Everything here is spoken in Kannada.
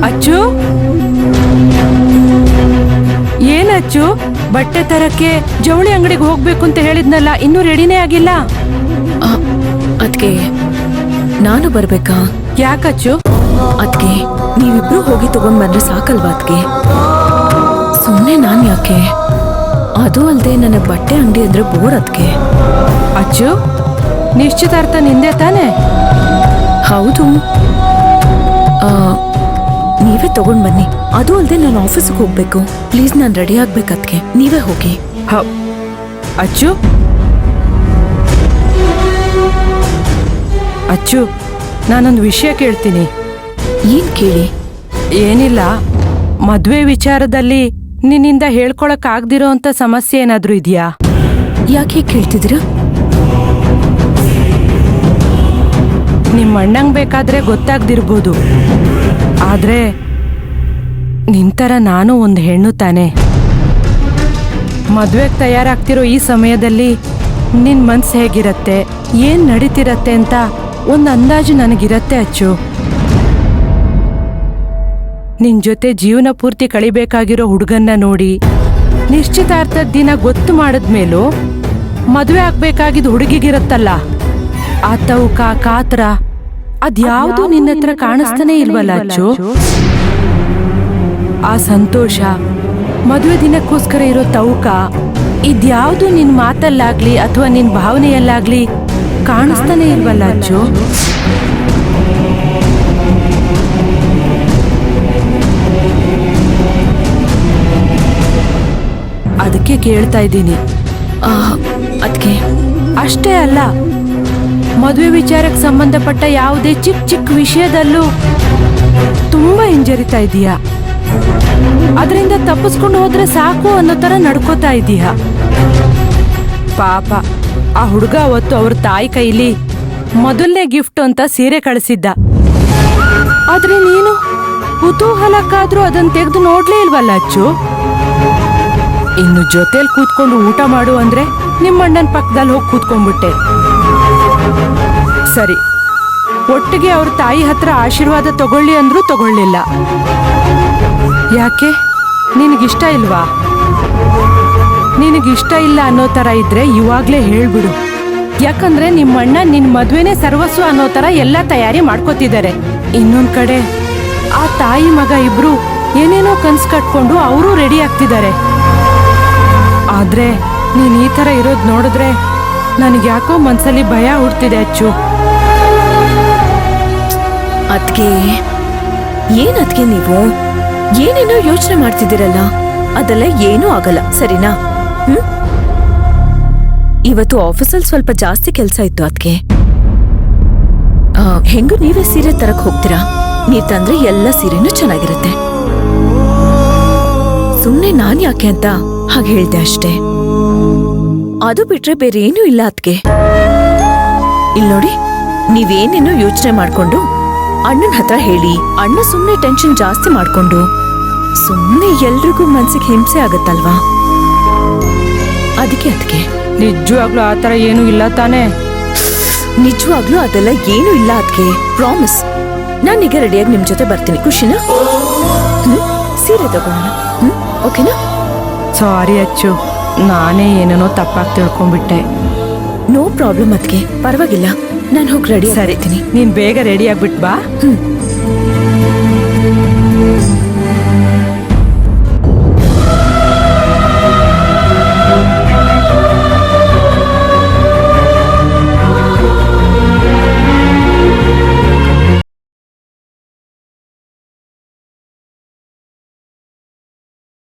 ಅಚ್ಚು, ಏನಚ್ಚು ಬಟ್ಟೆ ತರಕ್ಕೆ ಜವಳಿ ಅಂಗಡಿಗೆ ಹೋಗ್ಬೇಕು ಅಂತ ಹೇಳಿದ್ನಲ್ಲ, ಇನ್ನೂ ರೆಡಿನೇ ಆಗಿಲ್ಲ. ಅದ್ಕೆ ನಾನು ಬರ್ಬೇಕಾ? ಯಾಕಚ್ಚು? ಅದ್ಕೆ ನೀವಿಬ್ರು ಹೋಗಿ ತಗೊಂಡ್ ಬಂದ್ರೆ ಸಾಕಲ್ವಾ? ಅದ್ಕೆ ಸುಮ್ನೆ ನಾನ್ ಯಾಕೆ? ಅದು ಅಲ್ದೆ ನನಗ್ ಬಟ್ಟೆ ಅಂಗಡಿ ಅಂದ್ರೆ ಬೋರ್. ಅದ್ಕೆ ಅಚ್ಚು, ನಿಶ್ಚಿತಾರ್ಥ ನಿಂದೆ ತಾನೆ? ಹೌದು. ನೀವೇ ತಗೊಂಡ್ ಬನ್ನಿ. ಅದು ಅಲ್ದೆ ನಾನು ಆಫೀಸ್ಗೆ ಹೋಗ್ಬೇಕು. ಪ್ಲೀಸ್ ನಾನು ರೆಡಿ ಆಗ್ಬೇಕದ್ಕೆ ನೀವೇ ಹೋಗಿ. ಅಚ್ಚು, ಅಚ್ಚು, ನಾನೊಂದು ವಿಷಯ ಕೇಳ್ತೀನಿ. ಏನ್ ಕೇಳಿ? ಏನಿಲ್ಲ, ಮದ್ವೆ ವಿಚಾರದಲ್ಲಿ ನಿನ್ನಿಂದ ಹೇಳ್ಕೊಳಕ್ ಆಗ್ದಿರೋ ಅಂತ ಸಮಸ್ಯೆ ಏನಾದ್ರೂ ಇದೆಯಾ? ಯಾಕೆ ಕೇಳ್ತಿದ್ದೀರಾ? ನಿಮ್ಮ ಅಣ್ಣಂಗ್ ಬೇಕಾದ್ರೆ ಗೊತ್ತಾಗ್ದಿರ್ಬೋದು, ಆದ್ರೆ ನಿಂತರ ನಾನು ಒಂದು ಹೆಣ್ಣು ತಾನೆ. ಮದ್ವೆಗೆ ತಯಾರಾಗ್ತಿರೋ ಈ ಸಮಯದಲ್ಲಿ ನಿನ್ ಮನ್ಸು ಹೇಗಿರತ್ತೆ, ಏನ್ ನಡೀತಿರತ್ತೆ ಅಂತ ಒಂದು ಅಂದಾಜು ನನಗಿರತ್ತೆ ಅಚ್ಚು. ನಿನ್ ಜೊತೆ ಜೀವನ ಪೂರ್ತಿ ಕಳಿಬೇಕಾಗಿರೋ ಹುಡುಗನ್ನ ನೋಡಿ ನಿಶ್ಚಿತಾರ್ಥದ ದಿನ ಗೊತ್ತು ಮಾಡಿದ್ಮೇಲೂ ಮದ್ವೆ ಆಗ್ಬೇಕಾಗಿದ್ದ ಹುಡುಗಿಗಿರತ್ತಲ್ಲ, ಆ ತೌಕ ಕಾತ್ರ ಅದ್ಯಾವುದು ನಿನ್ನ ಹತ್ರ ಕಾಣಿಸ್ತಾನೆ ಇಲ್ವಲ್ಲ ಅಚ್ಚು. ಆ ಸಂತೋಷ, ಮದುವೆ ದಿನಕ್ಕೋಸ್ಕರ ಇರೋ ತೌಕ, ಇದ್ಯಾವುದು ನಿನ್ ಮಾತಲ್ಲಾಗ್ಲಿ ಅಥವಾ ನಿನ್ ಭಾವನೆಯಲ್ಲಾಗ್ಲಿ ಕಾಣಿಸ್ತಾನೆ ಇಲ್ವಲ್ಲ ಅಚ್ಚು. ಅದಕ್ಕೆ ಕೇಳ್ತಾ ಇದ್ದೀನಿ. ಅದಕ್ಕೆ ಅಷ್ಟೇ ಅಲ್ಲ, ಮದುವೆ ವಿಚಾರಕ್ಕೆ ಸಂಬಂಧಪಟ್ಟ ಯಾವುದೇ ಚಿಕ್ಕ ಚಿಕ್ಕ ವಿಷಯದಲ್ಲೂ ತುಂಬಾ ಹಿಂಜರಿತಾ ಇದೀಯಾ. ಅದರಿಂದ ತಪ್ಪಿಸ್ಕೊಂಡು ಹೋದ್ರೆ ಸಾಕು ಅನ್ನೋ ತರ ನಡ್ಕೋತಾ ಇದೀಯಾ. ಪಾಪ ಆ ಹುಡುಗ ಅವತ್ತು ಅವ್ರ ತಾಯಿ ಕೈಲಿ ಮೊದಲನೇ ಗಿಫ್ಟ್ ಅಂತ ಸೀರೆ ಕಳಿಸಿದ್ದ. ಆದ್ರೆ ನೀನು ಕುತೂಹಲಕ್ಕಾದ್ರೂ ಅದನ್ನ ತೆಗೆದು ನೋಡ್ಲೇ ಇಲ್ವಲ್ಲ ಅಚ್ಚು. ಇನ್ನು ಜೊತೆಲಿ ಕೂತ್ಕೊಂಡು ಊಟ ಮಾಡು ಅಂದ್ರೆ ನಿಮ್ಮಣ್ಣನ ಪಕ್ಕದಲ್ಲಿ ಹೋಗಿ ಕೂತ್ಕೊಂಡ್ಬಿಟ್ಟೆ. ಸರಿ, ಒಟ್ಟಿಗೆ ಅವ್ರ ತಾಯಿ ಹತ್ರ ಆಶೀರ್ವಾದ ತಗೊಳ್ಳಿ ಅಂದ್ರೂ ತಗೊಳ್ಳಿಲ್ಲ. ಯಾಕೆ? ನಿನಗಿಷ್ಟ ಇಲ್ವಾ? ನಿನಗಿಷ್ಟ ಇಲ್ಲ ಅನ್ನೋ ತರ ಇದ್ರೆ ಇವಾಗ್ಲೇ ಹೇಳ್ಬಿಡು. ಯಾಕಂದ್ರೆ ನಿಮ್ಮಣ್ಣ ನಿನ್ ಮದ್ವೆನೇ ಸರ್ವಸ್ವ ಅನ್ನೋ ತರ ಎಲ್ಲ ತಯಾರಿ ಮಾಡ್ಕೋತಿದ್ದಾರೆ. ಇನ್ನೊಂದ್ ಕಡೆ ಆ ತಾಯಿ ಮಗ ಇಬ್ರು ಏನೇನೋ ಕನ್ಸ್ ಕಟ್ಕೊಂಡು ಅವರು ರೆಡಿ ಆಗ್ತಿದ್ದಾರೆ. ಆದ್ರೆ ನೀನ್ ಈ ತರ ಇರೋದ್ ನೋಡಿದ್ರೆ ನನಗ್ಯಾಕೋ ಮನ್ಸಲ್ಲಿ ಭಯ ಹುಡ್ತಿದೆ ಅಚ್ಚು. ಅದ್ಕೆ ಏನದ್ಕೆ ನೀವು ಏನೇನೋ ಯೋಚನೆ ಮಾಡ್ತಿದ್ದೀರಲ್ಲ, ಅದೆಲ್ಲ ಏನೂ ಆಗಲ್ಲ, ಸರಿನಾ? ಇವತ್ತು ಆಫೀಸಲ್ಲಿ ಸ್ವಲ್ಪ ಜಾಸ್ತಿ ಕೆಲ್ಸ ಇತ್ತು. ಅದ್ಕೆ ಹೆಂಗು ನೀವೇ ಸೀರೆ ತರಕ್ ಹೋಗ್ತೀರಾ. ನೀವ್ ತಂದ್ರೆ ಎಲ್ಲ ಸೀರೆನೂ ಚೆನ್ನಾಗಿರುತ್ತೆ. ಸುಮ್ನೆ ನಾನ್ ಯಾಕೆ ಅಂತ ಹಾಗೆ ಹೇಳ್ದೆ ಅಷ್ಟೇ. ಅದು ಬಿಟ್ರೆ ಬೇರೆ ಏನೂ ಇಲ್ಲ. ಅದ್ಕೆ ಇಲ್ ನೋಡಿ, ನೀವೇನೇನೋ ಯೋಚನೆ ಮಾಡ್ಕೊಂಡು ಅಣ್ಣನ ಹತ್ರ ಹೇಳಿ, ಅಣ್ಣ ಸುಮ್ನೆ ಟೆನ್ಷನ್ ಜಾಸ್ತಿ ಮಾಡ್ಕೊಂಡು ಸುಮ್ನೆ ಎಲ್ರಿಗೂ ಮನ್ಸಿಗೆ ಹಿಂಸೆ ಆಗತ್ತಲ್ವಾ, ಅದಕ್ಕೆ ನಿಜವಾಗ್ಲೂ ಆತರ ಏನೂ ಇಲ್ಲ ತಾನೆ? ನಿಜವಾಗ್ಲೂ ಅದೆಲ್ಲ ಏನೂ ಇಲ್ಲ. ಅದ್ಕೆ ಪ್ರಾಮಿಸ್. ನಾನೀಗ ರೆಡಿಯಾಗಿ ನಿಮ್ ಜೊತೆ ಬರ್ತೀನಿ. ಖುಷಿನಾ? ಸೀರೆ ತಗೋಣ. ಓಕೆನಾ? ಸಾರಿ ಅಚ್ಚು, ನಾನೇ ಏನೇನೋ ತಪ್ಪಾಗಿ ತಿಳ್ಕೊಂಡ್ಬಿಟ್ಟೆ. No problem. ಅದ್ಕೆ ಪರವಾಗಿಲ್ಲ, ನಾನು ಹೋಗಿ ರೆಡಿ. ಸರಿ, ನೀನ್ ಬೇಗ ರೆಡಿ ಆಗ್ಬಿಟ್ ಬಾ.